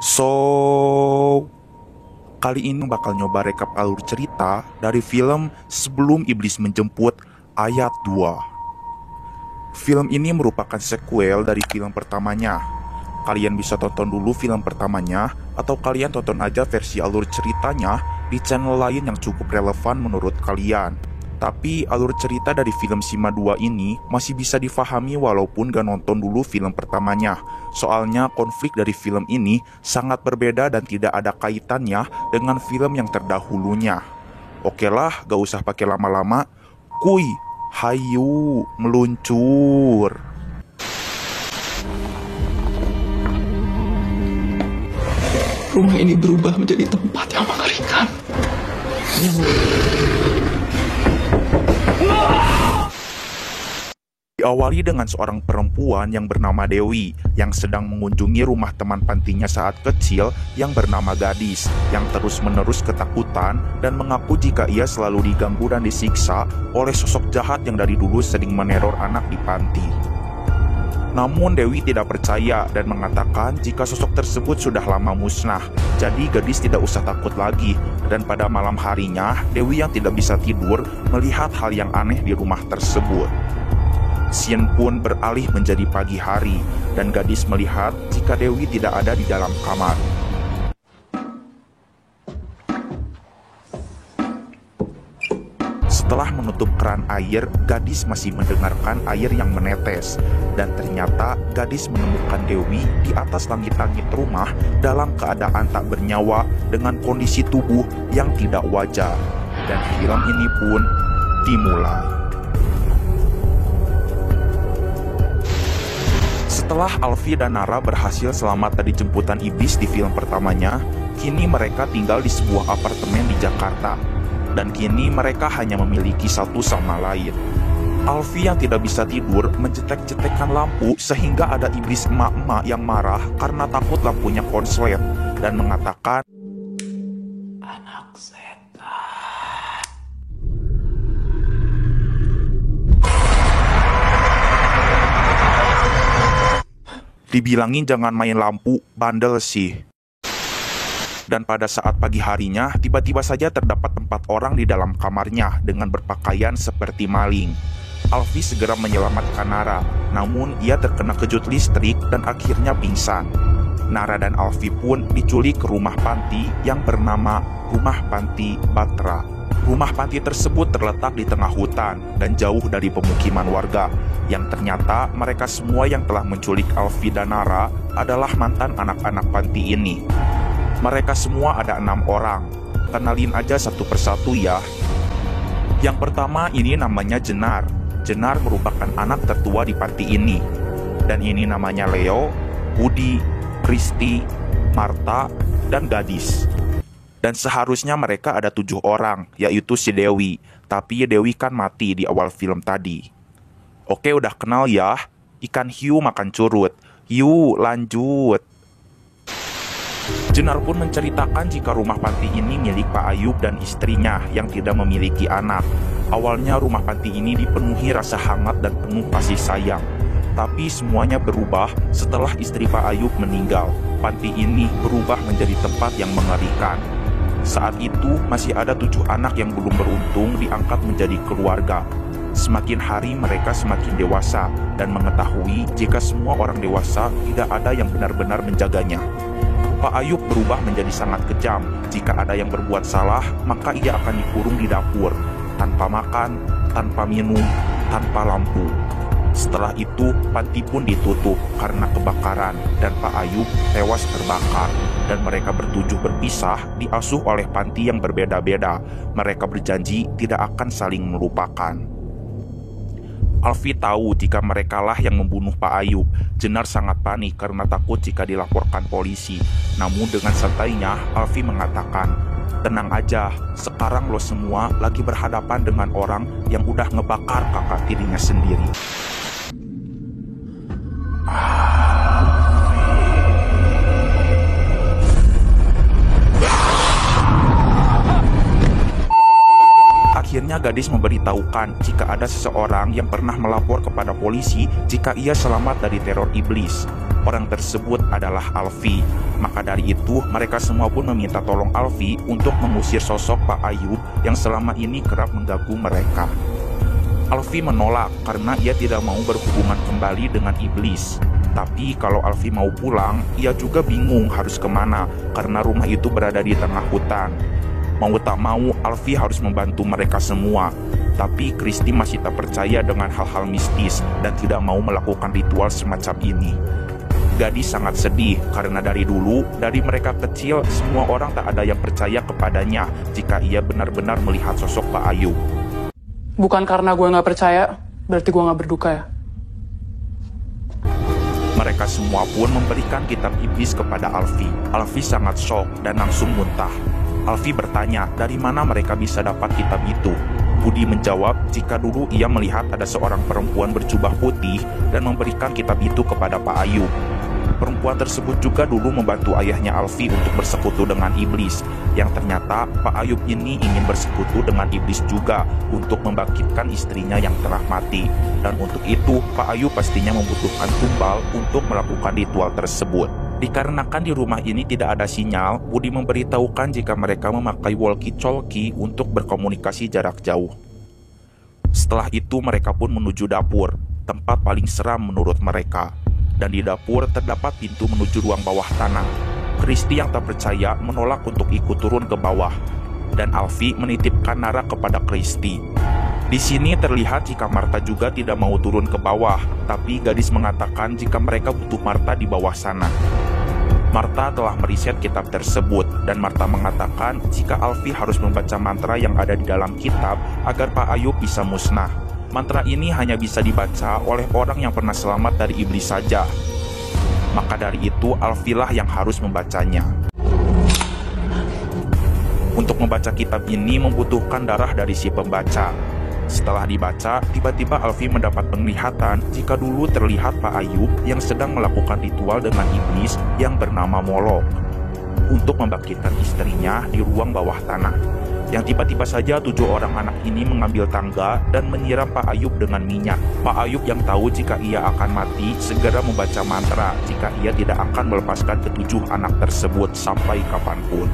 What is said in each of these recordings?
So, kali ini bakal nyoba rekap alur cerita dari film Sebelum Iblis Menjemput ayat 2. Film ini merupakan sequel dari film pertamanya. Kalian bisa tonton dulu film pertamanya, atau kalian tonton aja versi alur ceritanya di channel lain yang cukup relevan menurut kalian. Tapi alur cerita dari film Sima 2 ini masih bisa difahami walaupun gak nonton dulu film pertamanya. Soalnya konflik dari film ini sangat berbeda dan tidak ada kaitannya dengan film yang terdahulunya. Oke lah, gak usah pakai lama-lama. Kuy, hayu, meluncur. Rumah ini berubah menjadi tempat yang mengerikan. Diawali dengan seorang perempuan yang bernama Dewi yang sedang mengunjungi rumah teman pantinya saat kecil yang bernama Gadis, yang terus-menerus ketakutan dan mengaku jika ia selalu diganggu dan disiksa oleh sosok jahat yang dari dulu sering meneror anak di panti. Namun Dewi tidak percaya dan mengatakan jika sosok tersebut sudah lama musnah, jadi Gadis tidak usah takut lagi. Dan pada malam harinya, Dewi yang tidak bisa tidur melihat hal yang aneh di rumah tersebut. Scene pun beralih menjadi pagi hari, dan Gadis melihat jika Dewi tidak ada di dalam kamar. Setelah menutup keran air, Gadis masih mendengarkan air yang menetes. Dan ternyata Gadis menemukan Dewi di atas langit-langit rumah dalam keadaan tak bernyawa dengan kondisi tubuh yang tidak wajar. Dan film ini pun dimulai. Setelah Alfi dan Nara berhasil selamat dari jemputan iblis di film pertamanya, kini mereka tinggal di sebuah apartemen di Jakarta. Dan kini mereka hanya memiliki satu sama lain. Alfi yang tidak bisa tidur mencetek-cetekkan lampu sehingga ada iblis emak-emak yang marah karena takut lampunya konslet dan mengatakan, Anak setan. dibilangin jangan main lampu, bandel sih. Dan pada saat pagi harinya, tiba-tiba saja terdapat 4 orang di dalam kamarnya dengan berpakaian seperti maling. Alfi segera menyelamatkan Nara, namun ia terkena kejut listrik dan akhirnya pingsan. Nara dan Alfi pun diculik ke rumah panti yang bernama Rumah Panti Batra. Rumah panti tersebut terletak di tengah hutan dan jauh dari pemukiman warga, yang ternyata mereka semua yang telah menculik Alfi dan Nara adalah mantan anak-anak panti ini. Mereka semua ada 6 orang. Kenalin aja satu persatu ya. Yang pertama ini namanya Jenar. Jenar merupakan anak tertua di panti ini. Dan ini namanya Leo, Budi, Kristi, Marta, dan Gadis. Dan seharusnya mereka ada 7 orang, yaitu si Dewi. Tapi Dewi kan mati di awal film tadi. Oke, udah kenal ya. Ikan hiu makan curut. Yuk lanjut. Jenar pun menceritakan jika rumah panti ini milik Pak Ayub dan istrinya yang tidak memiliki anak. Awalnya rumah panti ini dipenuhi rasa hangat dan penuh kasih sayang. Tapi semuanya berubah setelah istri Pak Ayub meninggal. Panti ini berubah menjadi tempat yang mengerikan. Saat itu masih ada 7 anak yang belum beruntung diangkat menjadi keluarga. Semakin hari mereka semakin dewasa dan mengetahui jika semua orang dewasa tidak ada yang benar-benar menjaganya. Pak Ayub berubah menjadi sangat kejam. Jika ada yang berbuat salah, maka ia akan dikurung di dapur, tanpa makan, tanpa minum, tanpa lampu. Setelah itu, panti pun ditutup karena kebakaran dan Pak Ayub tewas terbakar. Dan mereka bertujuh berpisah, diasuh oleh panti yang berbeda-beda. Mereka berjanji tidak akan saling melupakan. Alfi tahu jika merekalah yang membunuh Pak Ayub. Jenar sangat panik karena takut jika dilaporkan polisi. Namun dengan santainya, Alfi mengatakan, tenang aja, sekarang lo semua lagi berhadapan dengan orang yang udah ngebakar kakak tirinya sendiri. Akhirnya gadis memberitahukan jika ada seseorang yang pernah melapor kepada polisi jika ia selamat dari teror iblis. Orang tersebut adalah Alfi. Maka dari itu, mereka semua pun meminta tolong Alfi untuk mengusir sosok Pak Ayub yang selama ini kerap mengganggu mereka. Alfi menolak karena ia tidak mau berhubungan kembali dengan iblis. Tapi kalau Alfi mau pulang, ia juga bingung harus kemana karena rumah itu berada di tengah hutan. Mau tak mau, Alfi harus membantu mereka semua. Tapi Kristi masih tak percaya dengan hal-hal mistis dan tidak mau melakukan ritual semacam ini. Gadis sangat sedih karena dari dulu, dari mereka kecil, semua orang tak ada yang percaya kepadanya jika ia benar-benar melihat sosok Pak Ayub. Bukan karena gue gak percaya, berarti gue gak berduka ya. Mereka semua pun memberikan kitab iblis kepada Alfi. Alfi sangat shock dan langsung muntah. Alfi bertanya dari mana mereka bisa dapat kitab itu. Budi menjawab jika dulu ia melihat ada seorang perempuan berjubah putih dan memberikan kitab itu kepada Pak Ayub. Perempuan tersebut juga dulu membantu ayahnya Alfi untuk bersekutu dengan iblis. Yang ternyata Pak Ayub ini ingin bersekutu dengan iblis juga untuk membangkitkan istrinya yang telah mati. Dan untuk itu Pak Ayub pastinya membutuhkan tumbal untuk melakukan ritual tersebut. Dikarenakan di rumah ini tidak ada sinyal, Budi memberitahukan jika mereka memakai walkie-talkie untuk berkomunikasi jarak jauh. Setelah itu mereka pun menuju dapur, tempat paling seram menurut mereka. Dan di dapur terdapat pintu menuju ruang bawah tanah. Kristi yang tak percaya menolak untuk ikut turun ke bawah. Dan Alfi menitipkan Nara kepada Kristi. Di sini terlihat jika Marta juga tidak mau turun ke bawah, tapi gadis mengatakan jika mereka butuh Marta di bawah sana. Marta telah meriset kitab tersebut, dan Marta mengatakan jika Alfi harus membaca mantra yang ada di dalam kitab agar Pak Ayub bisa musnah. Mantra ini hanya bisa dibaca oleh orang yang pernah selamat dari iblis saja. Maka dari itu Alfi lah yang harus membacanya. Untuk membaca kitab ini membutuhkan darah dari si pembaca. Setelah dibaca, tiba-tiba Alfi mendapat penglihatan jika dulu terlihat Pak Ayub yang sedang melakukan ritual dengan iblis yang bernama Molok untuk membangkitkan istrinya di ruang bawah tanah. Yang tiba-tiba saja 7 orang anak ini mengambil tangga dan menyiram Pak Ayub dengan minyak. Pak Ayub yang tahu jika ia akan mati segera membaca mantra jika ia tidak akan melepaskan ke-7 anak tersebut sampai kapanpun.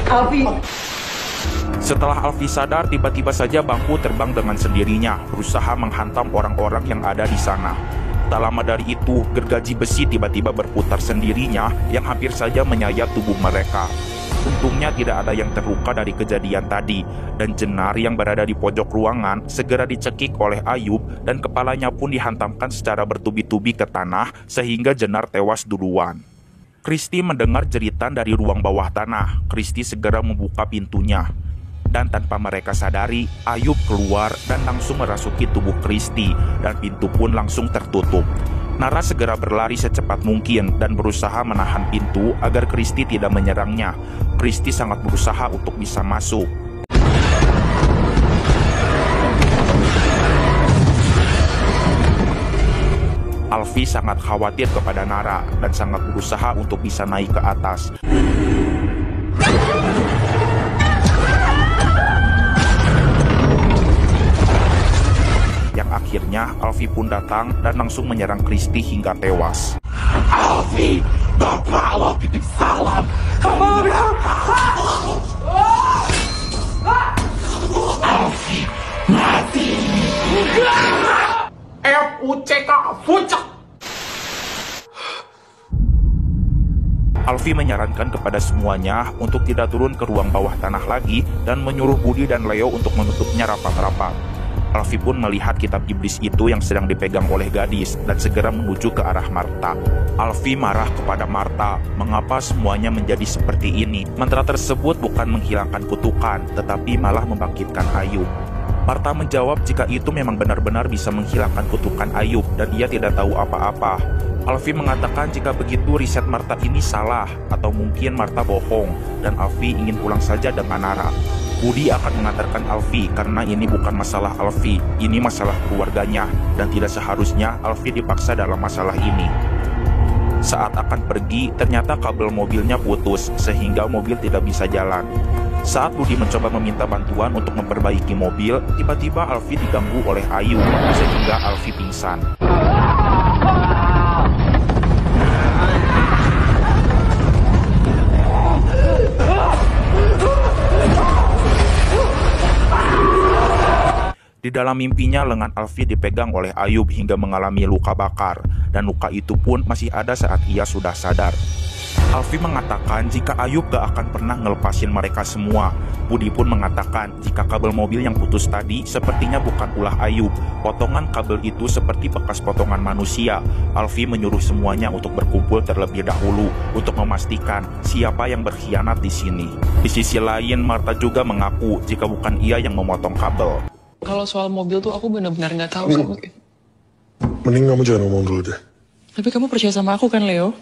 Alfi. Setelah Alfi sadar, tiba-tiba saja bangku terbang dengan sendirinya, berusaha menghantam orang-orang yang ada di sana. Tak lama dari itu, gergaji besi tiba-tiba berputar sendirinya yang hampir saja menyayat tubuh mereka. Untungnya tidak ada yang terluka dari kejadian tadi, dan Jenar yang berada di pojok ruangan segera dicekik oleh Ayub dan kepalanya pun dihantamkan secara bertubi-tubi ke tanah sehingga Jenar tewas duluan. Kristi mendengar jeritan dari ruang bawah tanah. Kristi segera membuka pintunya. Dan tanpa mereka sadari, Ayub keluar dan langsung merasuki tubuh Kristi, dan pintu pun langsung tertutup. Nara segera berlari secepat mungkin dan berusaha menahan pintu agar Kristi tidak menyerangnya. Kristi sangat berusaha untuk bisa masuk. Alfi sangat khawatir kepada Nara dan sangat berusaha untuk bisa naik ke atas. Yang akhirnya Alfi pun datang dan langsung menyerang Kristi hingga tewas. Alfi, Bapak Allah titip salam. Alfi mati. FUCK Fucek. Alfi menyarankan kepada semuanya untuk tidak turun ke ruang bawah tanah lagi dan menyuruh Budi dan Leo untuk menutupnya rapat-rapat. Alfi pun melihat kitab iblis itu yang sedang dipegang oleh gadis dan segera menuju ke arah Marta. Alfi marah kepada Marta, mengapa semuanya menjadi seperti ini? Mantra tersebut bukan menghilangkan kutukan, tetapi malah membangkitkan Ayub. Marta menjawab jika itu memang benar-benar bisa menghilangkan kutukan Ayub dan ia tidak tahu apa-apa. Alfi mengatakan jika begitu riset Marta ini salah atau mungkin Marta bohong dan Alfi ingin pulang saja dengan Nara. Budi akan mengantarkan Alfi karena ini bukan masalah Alfi, ini masalah keluarganya dan tidak seharusnya Alfi dipaksa dalam masalah ini. Saat akan pergi, ternyata kabel mobilnya putus sehingga mobil tidak bisa jalan. Saat Budi mencoba meminta bantuan untuk memperbaiki mobil, tiba-tiba Alfi diganggu oleh Ayub sehingga Alfi pingsan. Di dalam mimpinya, lengan Alfi dipegang oleh Ayub hingga mengalami luka bakar, dan luka itu pun masih ada saat ia sudah sadar. Alfi mengatakan jika Ayub gak akan pernah ngelepasin mereka semua. Budi pun mengatakan jika kabel mobil yang putus tadi sepertinya bukan ulah Ayub. Potongan kabel itu seperti bekas potongan manusia. Alfi menyuruh semuanya untuk berkumpul terlebih dahulu untuk memastikan siapa yang berkhianat di sini. Di sisi lain, Marta juga mengaku jika bukan ia yang memotong kabel. Kalau soal mobil tuh aku benar-benar nggak tahu kamu. Mending kamu jangan ngomong dulu deh. Tapi kamu percaya sama aku kan, Leo?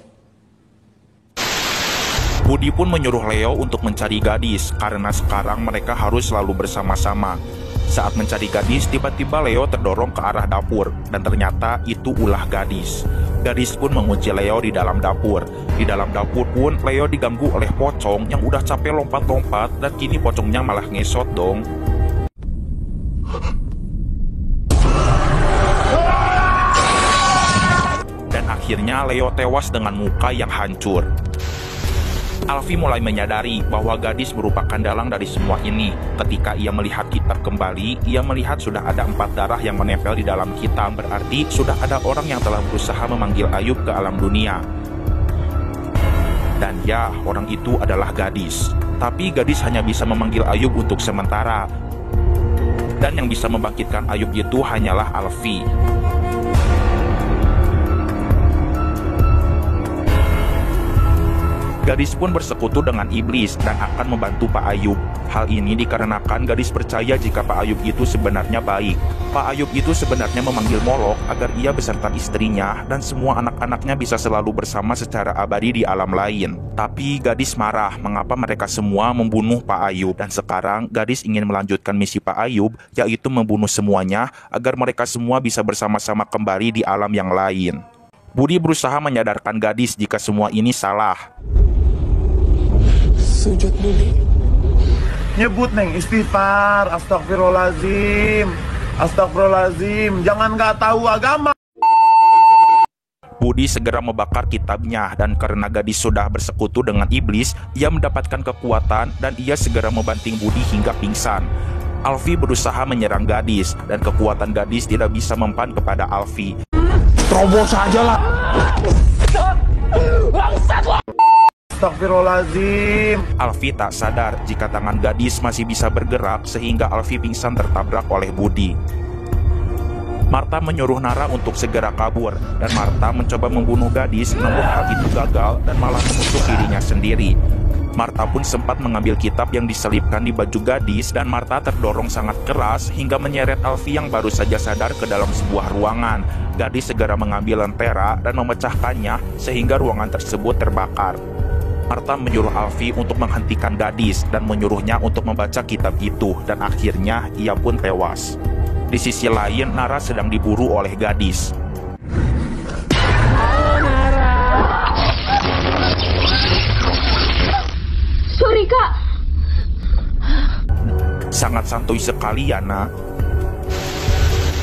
Budi pun menyuruh Leo untuk mencari gadis karena sekarang mereka harus selalu bersama-sama. Saat mencari gadis, tiba-tiba Leo terdorong ke arah dapur dan ternyata itu ulah gadis. Gadis pun mengunci Leo di dalam dapur. Di dalam dapur pun Leo diganggu oleh pocong yang udah capek lompat-lompat dan kini pocongnya malah ngesot dong. Akhirnya Leo tewas dengan muka yang hancur. Alfi mulai menyadari bahwa gadis merupakan dalang dari semua ini. Ketika ia melihat kitab kembali, ia melihat sudah ada 4 darah yang menempel di dalam kitab. Berarti sudah ada orang yang telah berusaha memanggil Ayub ke alam dunia. Dan ya, orang itu adalah gadis. Tapi gadis hanya bisa memanggil Ayub untuk sementara. Dan yang bisa membangkitkan Ayub itu hanyalah Alfi. Gadis pun bersekutu dengan iblis dan akan membantu Pak Ayub. Hal ini dikarenakan gadis percaya jika Pak Ayub itu sebenarnya baik. Pak Ayub itu sebenarnya memanggil Molok agar ia beserta istrinya dan semua anak-anaknya bisa selalu bersama secara abadi di alam lain. Tapi gadis marah mengapa mereka semua membunuh Pak Ayub. Dan sekarang gadis ingin melanjutkan misi Pak Ayub, yaitu membunuh semuanya agar mereka semua bisa bersama-sama kembali di alam yang lain. Budi berusaha menyadarkan gadis jika semua ini salah. Sujud Budi. Nyebut neng istighfar, astagfirullahaladzim, astagfirullahaladzim, jangan gak tahu agama. Budi segera membakar kitabnya dan karena gadis sudah bersekutu dengan iblis, ia mendapatkan kekuatan dan ia segera membanting Budi hingga pingsan. Alfi berusaha menyerang gadis dan kekuatan gadis tidak bisa mempan kepada Alfi. Terobos aja lah. Astagfirullahaladzim. Alfi tak sadar jika tangan gadis masih bisa bergerak sehingga Alfi pingsan tertabrak oleh Budi. Marta menyuruh Nara untuk segera kabur dan Marta mencoba membunuh gadis, namun hal itu gagal dan malah menusuk dirinya sendiri. Marta pun sempat mengambil kitab yang diselipkan di baju gadis dan Marta terdorong sangat keras hingga menyeret Alfi yang baru saja sadar ke dalam sebuah ruangan. Gadis segera mengambil lentera dan memecahkannya sehingga ruangan tersebut terbakar. Marta menyuruh Alfi untuk menghentikan gadis dan menyuruhnya untuk membaca kitab itu dan akhirnya ia pun tewas. Di sisi lain, Nara sedang diburu oleh gadis. Sorry kak. Sangat santuy sekali ya nak.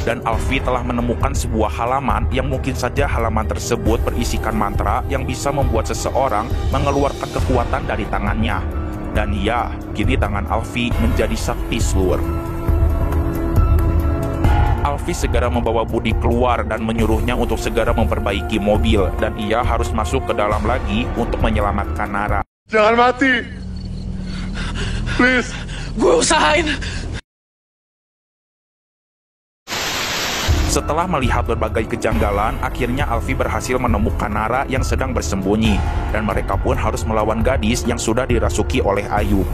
Dan Alfi telah menemukan sebuah halaman yang mungkin saja halaman tersebut berisikan mantra yang bisa membuat seseorang mengeluarkan kekuatan dari tangannya. Dan ya, kini tangan Alfi menjadi sakti slur. Alfi segera membawa Budi keluar dan menyuruhnya untuk segera memperbaiki mobil dan ia harus masuk ke dalam lagi untuk menyelamatkan Nara. Jangan mati. Please. Gue usahain. Setelah melihat berbagai kejanggalan, akhirnya Alfi berhasil menemukan Nara yang sedang bersembunyi dan mereka pun harus melawan gadis yang sudah dirasuki oleh Ayub.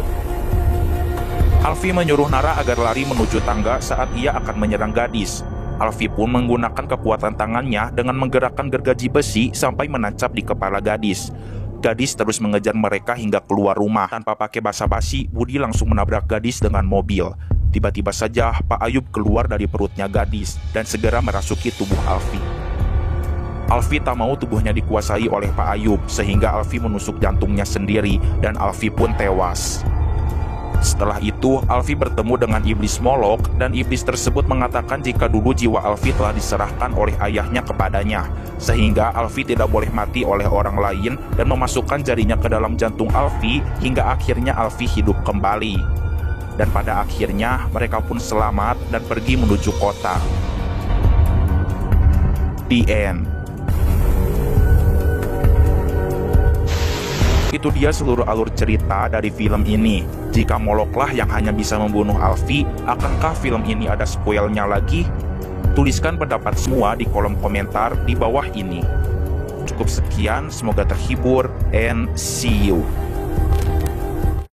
Alfi menyuruh Nara agar lari menuju tangga saat ia akan menyerang gadis. Alfi pun menggunakan kekuatan tangannya dengan menggerakkan gergaji besi sampai menancap di kepala gadis. Gadis terus mengejar mereka hingga keluar rumah. Tanpa pakai basa-basi, Budi langsung menabrak gadis dengan mobil. Tiba-tiba saja Pak Ayub keluar dari perutnya gadis dan segera merasuki tubuh Alfi. Alfi tak mau tubuhnya dikuasai oleh Pak Ayub, sehingga Alfi menusuk jantungnya sendiri dan Alfi pun tewas. Setelah itu, Alfi bertemu dengan iblis Molok dan iblis tersebut mengatakan jika dulu jiwa Alfi telah diserahkan oleh ayahnya kepadanya, sehingga Alfi tidak boleh mati oleh orang lain dan memasukkan jarinya ke dalam jantung Alfi hingga akhirnya Alfi hidup kembali. Dan pada akhirnya mereka pun selamat dan pergi menuju kota. The end. Itu dia seluruh alur cerita dari film ini. Jika Moloklah yang hanya bisa membunuh Alfi, akankah film ini ada spoilnya lagi? Tuliskan pendapat semua di kolom komentar di bawah ini. Cukup sekian, semoga terhibur, and see you.